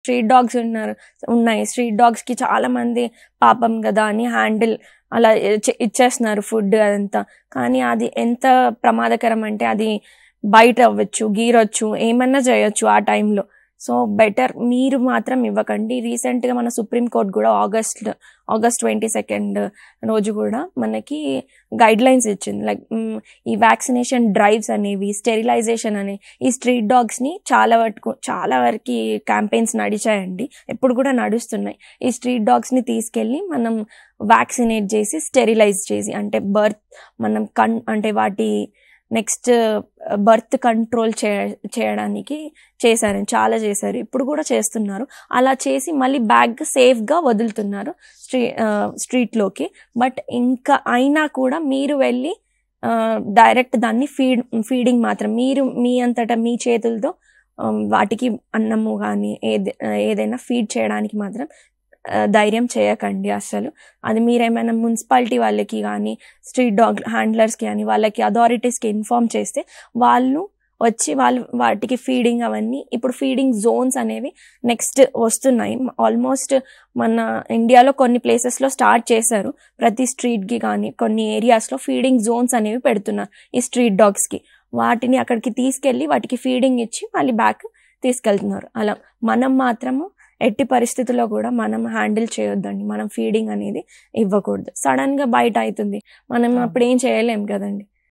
Street dogs ఉన్నాయి. Street డాగ్స్కి చాలా మంది పాపం కదా అని హ్యాండిల్ అలా ఇచ్చేస్తున్నారు ఫుడ్ అదంతా. కానీ అది ఎంత ప్రమాదకరం అంటే అది బయట అవ్వచ్చు, గీరొచ్చు, ఏమన్నా చేయొచ్చు ఆ టైంలో. సో బెటర్ మీరు మాత్రం ఇవ్వకండి. రీసెంట్గా మన సుప్రీంకోర్టు కూడా ఆగస్ట్ 22 రోజు కూడా మనకి గైడ్ లైన్స్ ఇచ్చింది. లైక్ ఈ వ్యాక్సినేషన్ డ్రైవ్స్ అనేవి, స్టెరిలైజేషన్ అనే ఈ స్ట్రీట్ డాగ్స్ని చాలా వరకు క్యాంపెయిన్స్ నడిచాయండి, ఎప్పుడు కూడా నడుస్తున్నాయి. ఈ స్ట్రీట్ డాగ్స్ని తీసుకెళ్ళి మనం వ్యాక్సినేట్ చేసి, స్టెరిలైజ్ చేసి, అంటే మనం అంటే వాటి నెక్స్ట్ బర్త్ కంట్రోల్ చేయడానికి చాలా చేశారు, ఇప్పుడు కూడా చేస్తున్నారు. అలా చేసి మళ్ళీ బ్యాగ్ సేఫ్గా వదులుతున్నారు స్ట్రీట్లోకి. బట్ ఇంకా అయినా కూడా మీరు వెళ్ళి డైరెక్ట్ దాన్ని ఫీడింగ్ మాత్రం మీరు మీ అంతటా మీ చేతులతో వాటికి అన్నము కానీ ఏదైనా ఫీడ్ చేయడానికి మాత్రం ధైర్యం చేయకండి అసలు. అది మీరేమైనా మున్సిపాలిటీ వాళ్ళకి కానీ, స్ట్రీట్ డాగ్ హ్యాండ్లర్స్కి కానీ, వాళ్ళకి అథారిటీస్కి ఇన్ఫార్మ్ చేస్తే వాళ్ళు వచ్చి వాటికి ఫీడింగ్ అవన్నీ, ఇప్పుడు ఫీడింగ్ జోన్స్ అనేవి నెక్స్ట్ వస్తున్నాయి. ఆల్మోస్ట్ మన ఇండియాలో కొన్ని ప్లేసెస్లో స్టార్ట్ చేశారు. ప్రతి స్ట్రీట్కి కానీ కొన్ని ఏరియాస్లో ఫీడింగ్ జోన్స్ అనేవి పెడుతున్నారు ఈ స్ట్రీట్ డాగ్స్కి. వాటిని అక్కడికి తీసుకెళ్ళి వాటికి ఫీడింగ్ ఇచ్చి మళ్ళీ బ్యాక్ తీసుకెళ్తున్నారు. అలా మనం మాత్రము ఎట్టి పరిస్థితుల్లో కూడా మనం హ్యాండిల్ చేయొద్దండి. మనం ఫీడింగ్ అనేది ఇవ్వకూడదు. సడన్గా బయట అవుతుంది, మనం అప్పుడు ఏం చేయలేం కదండి.